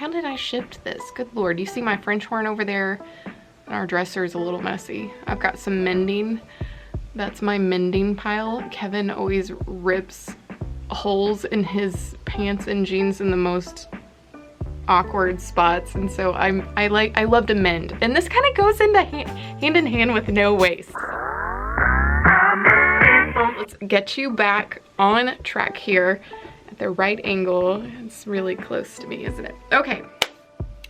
how did I shift this? Good Lord, you see my French horn over there? And our dresser is a little messy. I've got some mending. That's my mending pile. Kevin always rips holes in his pants and jeans in the most awkward spots, and so I love to mend, and this kind of goes into hand in hand with no waste. Let's get you back on track here at the right angle. It's really close to me, isn't it? Okay,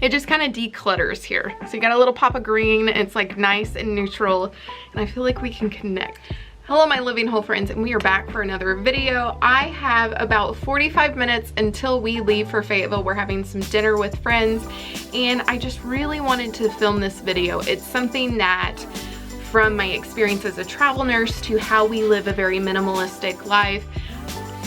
it just kind of declutters here. So you got a little pop of green, it's like nice and neutral, and I feel like we can connect. Hello my Living Whole friends, and we are back for another video. I have about 45 minutes until we leave for Fayetteville. We're having some dinner with friends, and I just really wanted to film this video. It's something that, from my experience as a travel nurse to how we live a very minimalistic life,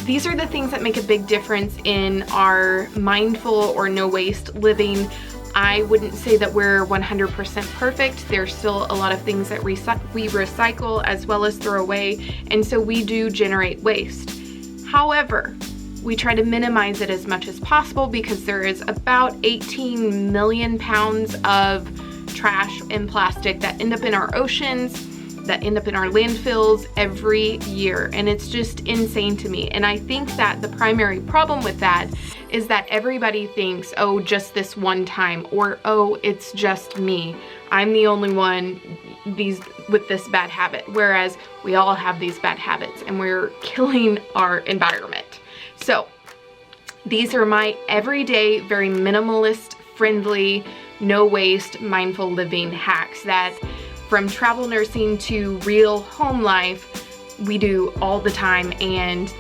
these are the things that make a big difference in our mindful or no waste living. I wouldn't say that we're 100% perfect. There's still a lot of things that we recycle as well as throw away, and so we do generate waste. However, we try to minimize it as much as possible because there is about 18 million pounds of trash and plastic that end up in our oceans, that end up in our landfills every year, and it's just insane to me. And I think that the primary problem with that is that everybody thinks, oh, just this one time, or oh, it's just me, I'm the only one with this bad habit, whereas we all have these bad habits and we're killing our environment. So these are my everyday, very minimalist, friendly, no waste, mindful living hacks that, from travel nursing to real home life, we do all the time, and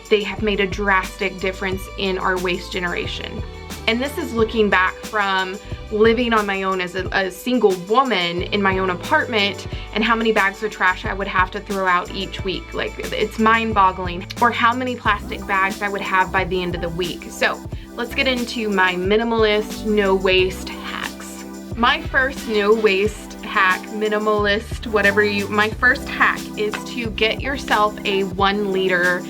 they have made a drastic difference in our waste generation. And this is looking back from living on my own as a single woman in my own apartment, and how many bags of trash I would have to throw out each week. Like, it's mind-boggling. Or how many plastic bags I would have by the end of the week. So let's get into my minimalist, no waste hacks. My first no waste hack, minimalist, my first hack is to get yourself a 1 liter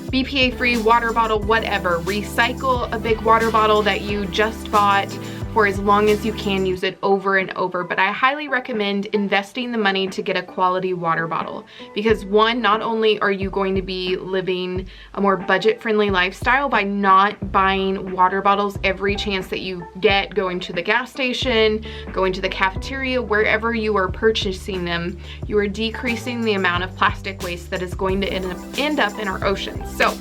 BPA free water bottle, whatever. Recycle a big water bottle that you just bought for as long as you can. Use it over and over, but I highly recommend investing the money to get a quality water bottle, because one, not only are you going to be living a more budget-friendly lifestyle by not buying water bottles every chance that you get, going to the gas station, going to the cafeteria, wherever you are purchasing them, you are decreasing the amount of plastic waste that is going to end up in our oceans. So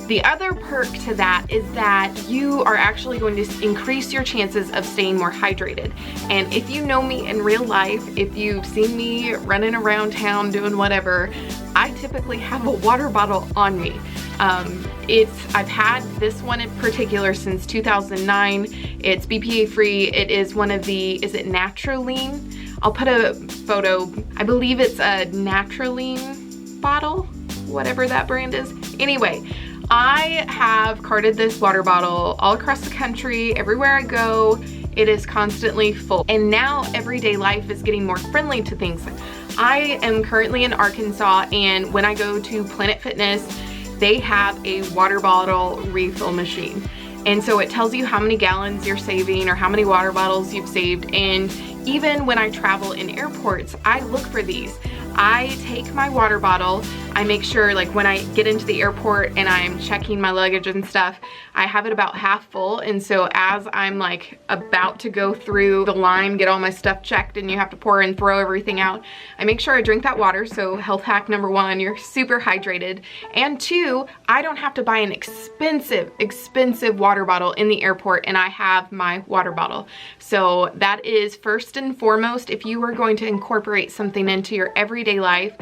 the other perk to that is that you are actually going to increase your chances of staying more hydrated. And if you know me in real life, if you've seen me running around town doing whatever, I typically have a water bottle on me. I've had this one in particular since 2009. It's BPA free. It is one of the, is it Naturaline? I'll put a photo. I believe it's a Naturaline bottle, whatever that brand is. Anyway, I have carted this water bottle all across the country. Everywhere I go, it is constantly full. And now everyday life is getting more friendly to things. I am currently in Arkansas, and when I go to Planet Fitness, they have a water bottle refill machine. And so it tells you how many gallons you're saving or how many water bottles you've saved. And even when I travel in airports, I look for these. I take my water bottle, I make sure, like, when I get into the airport and I'm checking my luggage and stuff, I have it about half full. And so as I'm like about to go through the line, get all my stuff checked, and you have to pour and throw everything out, I make sure I drink that water. So health hack number 1, you're super hydrated. And 2, I don't have to buy an expensive water bottle in the airport, and I have my water bottle. So that is first and foremost. If you are going to incorporate something into your everyday life,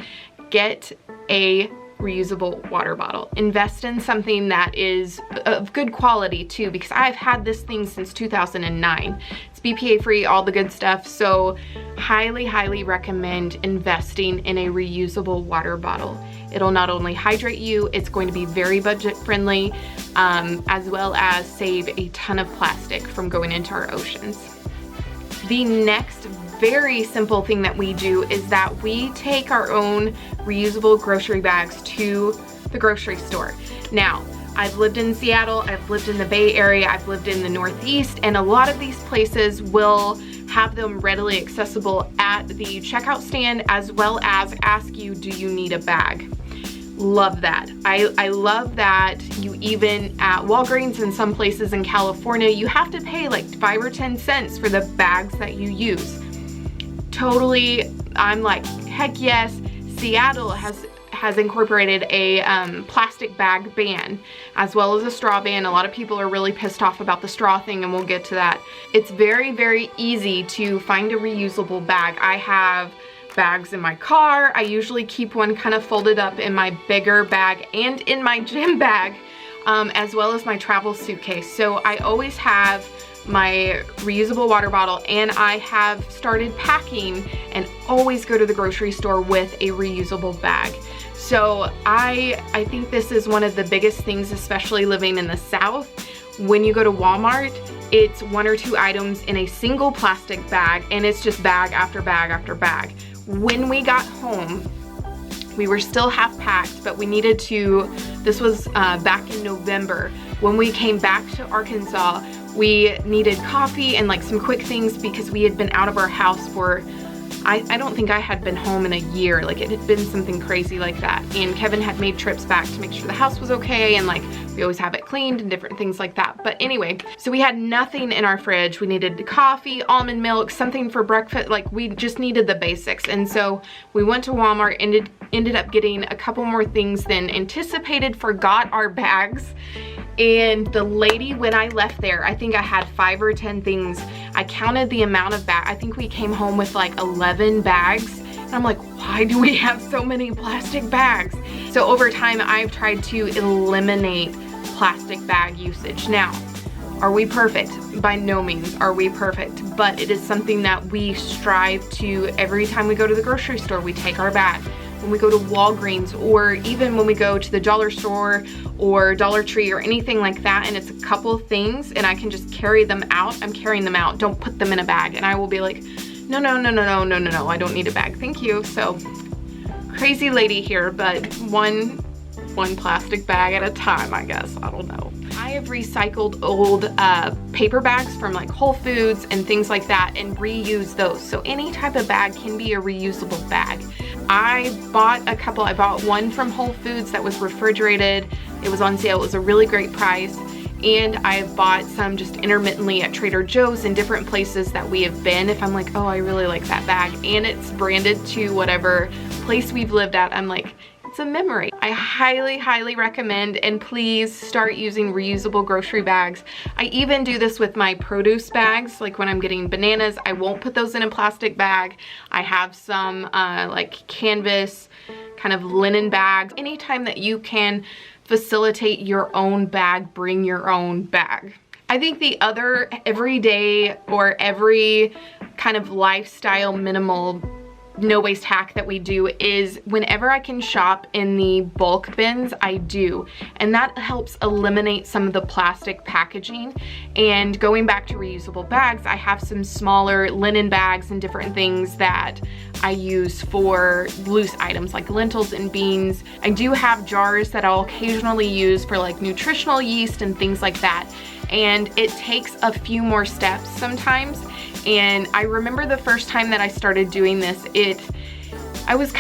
get a reusable water bottle. Invest in something that is of good quality too, because I've had this thing since 2009. It's BPA free, all the good stuff. So highly recommend investing in a reusable water bottle. It'll not only hydrate you, it's going to be very budget friendly, as well as save a ton of plastic from going into our oceans. The next very simple thing that we do is that we take our own reusable grocery bags to the grocery store. Now, I've lived in Seattle, I've lived in the Bay Area, I've lived in the Northeast, and a lot of these places will have them readily accessible at the checkout stand, as well as ask you, do you need a bag? Love that. I love that you even at Walgreens and some places in California, you have to pay like 5 or 10 cents for the bags that you use. Totally, I'm like, heck yes. Seattle has incorporated a plastic bag ban, as well as a straw ban. A lot of people are really pissed off about the straw thing, and we'll get to that. It's very, very easy to find a reusable bag. I have bags in my car. I usually keep one kind of folded up in my bigger bag and in my gym bag, as well as my travel suitcase. So I always have my reusable water bottle, and I have started packing and always go to the grocery store with a reusable bag. So I think this is one of the biggest things, especially living in the South. When you go to Walmart, it's 1 or 2 items in a single plastic bag, and it's just bag after bag after bag. When we got home, we were still half packed, but we needed to, this was back in November. When we came back to Arkansas, we needed coffee and like some quick things because we had been out of our house for, I don't think I had been home in a year. Like, it had been something crazy like that. And Kevin had made trips back to make sure the house was okay, and like we always have it cleaned and different things like that. But anyway, so we had nothing in our fridge. We needed coffee, almond milk, something for breakfast. Like, we just needed the basics. And so we went to Walmart, ended up getting a couple more things than anticipated, forgot our bags. And the lady, when I left there, I think I had 5 or 10 things. I counted the amount of bags. I think we came home with like 11 bags. And I'm like, why do we have so many plastic bags? So over time, I've tried to eliminate plastic bag usage. Now, are we perfect? By no means are we perfect, but it is something that we strive to. Every time we go to the grocery store, we take our bag. When we go to Walgreens, or even when we go to the dollar store or Dollar Tree or anything like that, and it's a couple things and I can just carry them out, I'm carrying them out. Don't put them in a bag. And I will be like, no, I don't need a bag, thank you. So crazy lady here, but one plastic bag at a time, I guess. I don't know. I have recycled old paper bags from like Whole Foods and things like that and reused those. So any type of bag can be a reusable bag. I bought a couple. I bought one from Whole Foods that was refrigerated. It was on sale. It was a really great price. And I bought some just intermittently at Trader Joe's and different places that we have been. If I'm like, oh, I really like that bag, and it's branded to whatever place we've lived at, I'm like, it's a memory. I highly, highly recommend, and please start using reusable grocery bags. I even do this with my produce bags. Like when I'm getting bananas, I won't put those in a plastic bag. I have some like canvas kind of linen bags. Anytime that you can facilitate your own bag, bring your own bag. I think the other everyday or every kind of lifestyle minimal no waste hack that we do is whenever I can shop in the bulk bins, I do. And that helps eliminate some of the plastic packaging. And going back to reusable bags, I have some smaller linen bags and different things that I use for loose items like lentils and beans. I do have jars that I'll occasionally use for like nutritional yeast and things like that. And it takes a few more steps sometimes. And I remember the first time that I started doing this, I was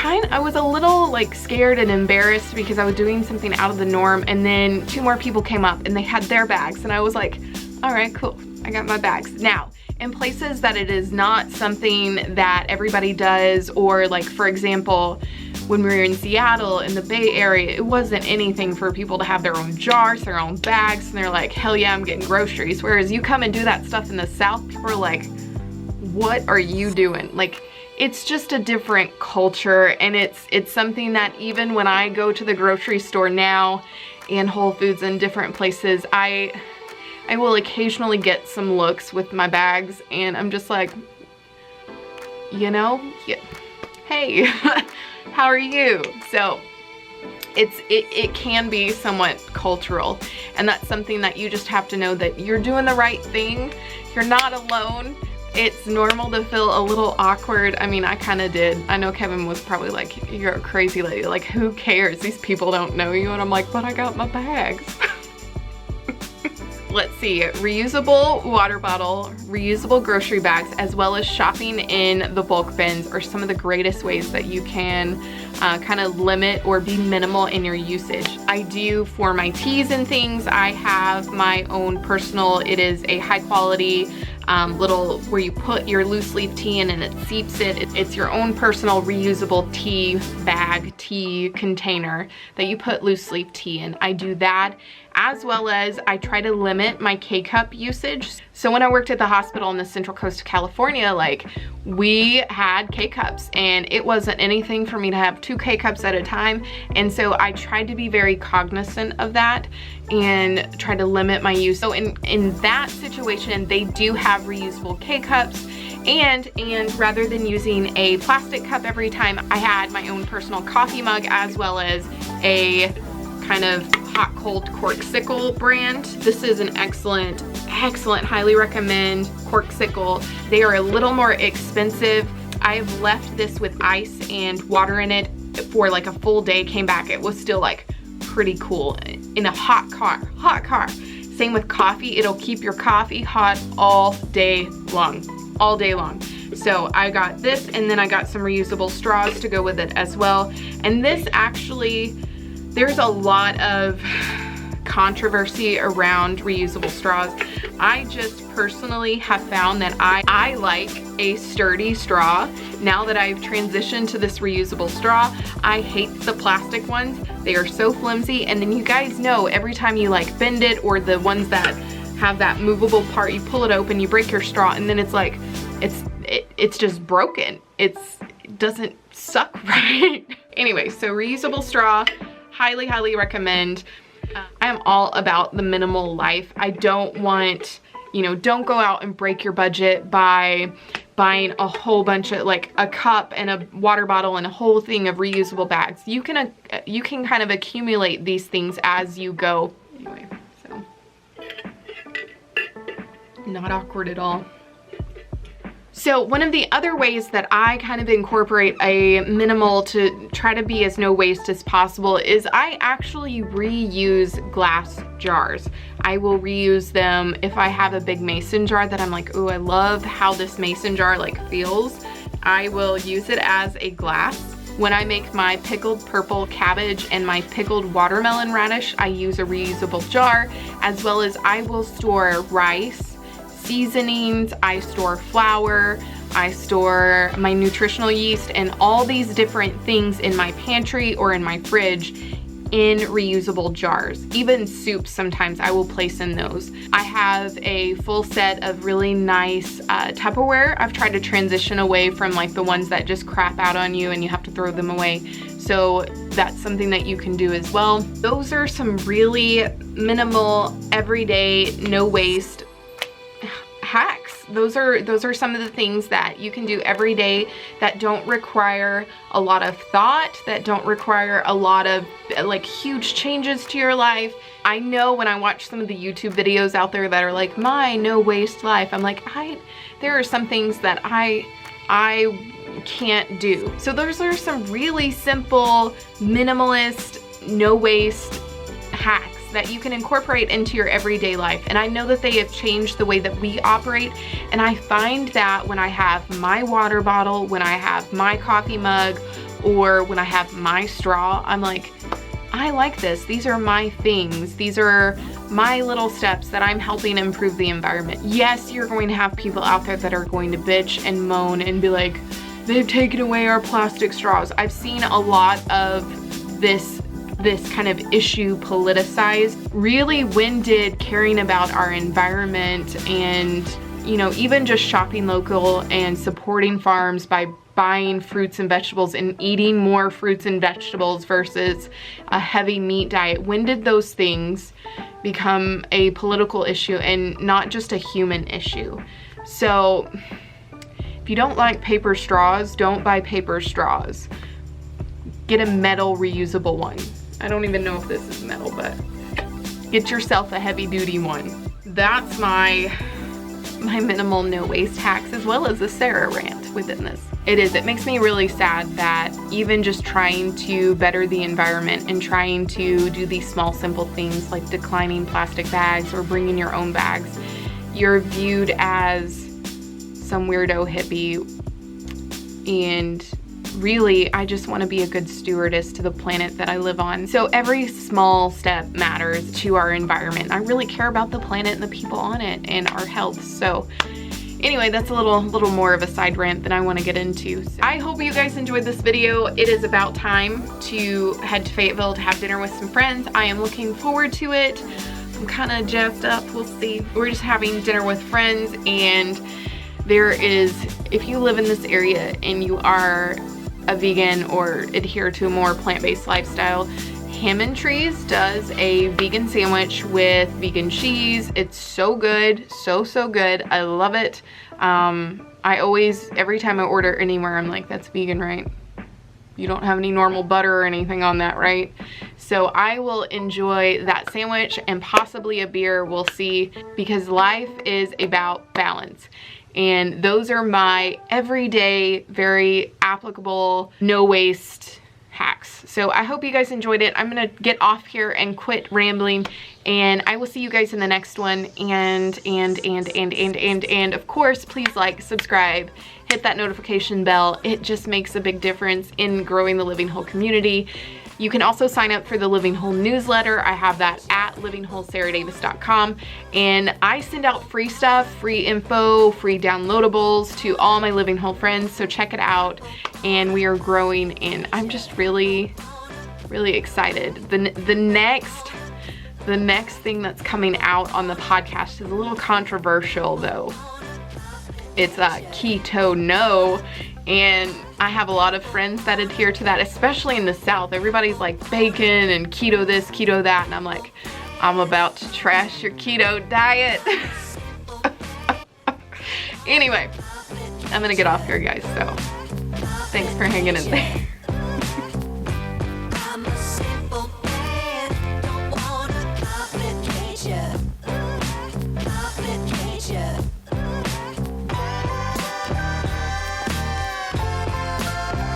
a little like scared and embarrassed because I was doing something out of the norm, and then 2 more people came up and they had their bags, and I was like, all right, cool, I got my bags. Now, in places that it is not something that everybody does, or like for example, when we were in Seattle in the Bay Area, it wasn't anything for people to have their own jars, their own bags, and they're like, hell yeah, I'm getting groceries. Whereas you come and do that stuff in the South, people are like, what are you doing? Like, it's just a different culture, and it's something that even when I go to the grocery store now and Whole Foods and different places, I will occasionally get some looks with my bags, and I'm just like, you know, yeah, hey, how are you? So it can be somewhat cultural, and that's something that you just have to know that you're doing the right thing. You're not alone. It's normal to feel a little awkward. I mean, I kind of did. I know Kevin was probably like, you're a crazy lady. Like, who cares? These people don't know you. And I'm like, but I got my bags. let's see, reusable water bottle, reusable grocery bags, as well as shopping in the bulk bins are some of the greatest ways that you can kind of limit or be minimal in your usage. I do for my teas and things, I have my own personal, it is a high quality little, where you put your loose leaf tea in and it seeps it. It's your own personal reusable tea bag, tea container that you put loose leaf tea in. I do that, as well as I try to limit my K-cup usage. So when I worked at the hospital in the Central Coast of California, like, we had K-cups and it wasn't anything for me to have 2 K-cups at a time. And so I tried to be very cognizant of that and try to limit my use. So in that situation, they do have reusable K-cups, and rather than using a plastic cup every time, I had my own personal coffee mug, as well as a kind of hot cold Corkcicle brand. This is an excellent, highly recommend Corkcicle. They are a little more expensive. I've left this with ice and water in it for like a full day, came back, it was still like pretty cool in a hot car. Same with coffee, it'll keep your coffee hot all day long. So I got this, and then I got some reusable straws to go with it as well. And this actually, there's a lot of controversy around reusable straws. I just personally have found that I like a sturdy straw. Now that I've transitioned to this reusable straw, I hate the plastic ones. They are so flimsy, and then you guys know every time you like bend it, or the ones that have that movable part, you pull it open, you break your straw, and then it's like, it's just broken. It doesn't suck right. Anyway, so reusable straw, highly recommend. I am all about the minimal life. I don't want, don't go out and break your budget by buying a whole bunch of, like, a cup and a water bottle and a whole thing of reusable bags. You can kind of accumulate these things as you go. Anyway, so not awkward at all. So one of the other ways that I kind of incorporate a minimal to try to be as no waste as possible is I actually reuse glass jars. I will reuse them if I have a big mason jar that I'm like, ooh, I love how this mason jar like feels. I will use it as a glass. When I make my pickled purple cabbage and my pickled watermelon radish, I use a reusable jar, as well as I will store rice, seasonings, I store flour, I store my nutritional yeast, and all these different things in my pantry or in my fridge in reusable jars. Even soups, sometimes I will place in those. I have a full set of really nice Tupperware. I've tried to transition away from like the ones that just crap out on you and you have to throw them away. So that's something that you can do as well. Those are some really minimal, everyday, no waste hacks. Those are some of the things that you can do every day that don't require a lot of thought, that don't require a lot of like huge changes to your life. I know when I watch some of the YouTube videos out there that are like my no waste life, I'm like, there are some things that I can't do. So those are some really simple, minimalist, no waste hacks that you can incorporate into your everyday life. And I know that they have changed the way that we operate. And I find that when I have my water bottle, when I have my coffee mug, or when I have my straw, I'm like, I like this. These are my things. These are my little steps that I'm helping improve the environment. Yes, you're going to have people out there that are going to bitch and moan and be like, they've taken away our plastic straws. I've seen a lot of this kind of issue politicized. Really, when did caring about our environment and, even just shopping local and supporting farms by buying fruits and vegetables and eating more fruits and vegetables versus a heavy meat diet, when did those things become a political issue and not just a human issue? So if you don't like paper straws, don't buy paper straws. Get a metal reusable one. I don't even know if this is metal, but get yourself a heavy duty one. That's my minimal no waste hacks, as well as a Sarah rant. within this. It is. It makes me really sad that even just trying to better the environment and trying to do these small, simple things like declining plastic bags or bringing your own bags, you're viewed as some weirdo hippie. And really, I just want to be a good stewardess to the planet that I live on. So every small step matters to our environment. I really care about the planet and the people on it and our health. So anyway, that's a little more of a side rant than I want to get into. So I hope you guys enjoyed this video. It is about time to head to Fayetteville to have dinner with some friends. I am looking forward to it. I'm kind of jazzed up. We'll see. We're just having dinner with friends, and there is, if you live in this area and you are a vegan or adhere to a more plant-based lifestyle, Hammond Trees does a vegan sandwich with vegan cheese. It's so good, so good. I love it. I always, every time I order anywhere, I'm like, that's vegan, right? You don't have any normal butter or anything on that, right? So I will enjoy that sandwich and possibly a beer, we'll see, because life is about balance. And those are my everyday, very applicable, no waste hacks. So I hope you guys enjoyed it. I'm gonna get off here and quit rambling, and I will see you guys in the next one. And of course, please like, subscribe, hit that notification bell. It just makes a big difference in growing the Living Whole community. You can also sign up for the Living Whole newsletter. I have that at livingwholesarahdavis.com, and I send out free stuff, free info, free downloadables to all my Living Whole friends, so check it out. And we are growing, and I'm just really excited. The next thing that's coming out on the podcast is a little controversial though. It's keto no, and I have a lot of friends that adhere to that, especially in the South. Everybody's like bacon and keto this, keto that, and I'm like, I'm about to trash your keto diet. Anyway, I'm gonna get off here, guys, so thanks for hanging in there.